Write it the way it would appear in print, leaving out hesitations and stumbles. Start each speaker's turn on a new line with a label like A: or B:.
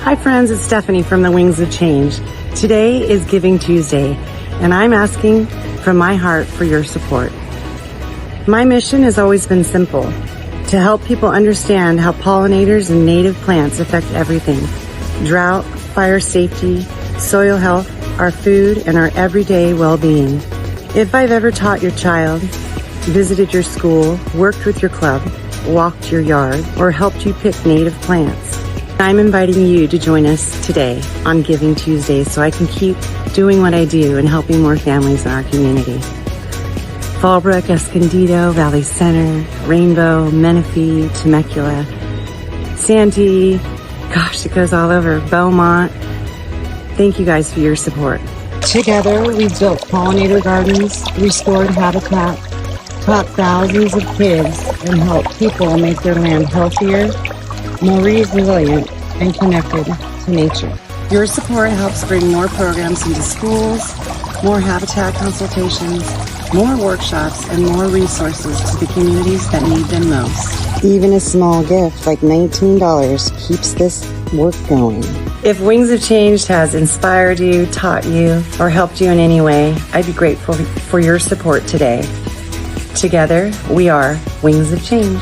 A: Hi friends, it's Stephanie from the Wings of Change. Today is Giving Tuesday, and I'm asking from my heart for your support. My mission has always been simple: to help people understand how pollinators and native plants affect everything. Drought, fire safety, soil health, our food, and our everyday well-being. If I've ever taught your child, visited your school, worked with your club, walked your yard, or helped you pick native plants, I'm inviting you to join us today on Giving Tuesday so I can keep doing what I do and helping more families in our community. Fallbrook, Escondido, Valley Center, Rainbow, Menifee, Temecula, Santee, gosh, it goes all over, Beaumont. Thank you guys for your support. Together, we've built pollinator gardens, restored habitat, taught thousands of kids, and helped people make their land healthier, more resilient, and connected to nature. Your support helps bring more programs into schools, more habitat consultations, more workshops, and more resources to the communities that need them most. Even a small gift like $19 keeps this work going. If Wings of Change has inspired you, taught you, or helped you in any way, I'd be grateful for your support today. Together, we are Wings of Change.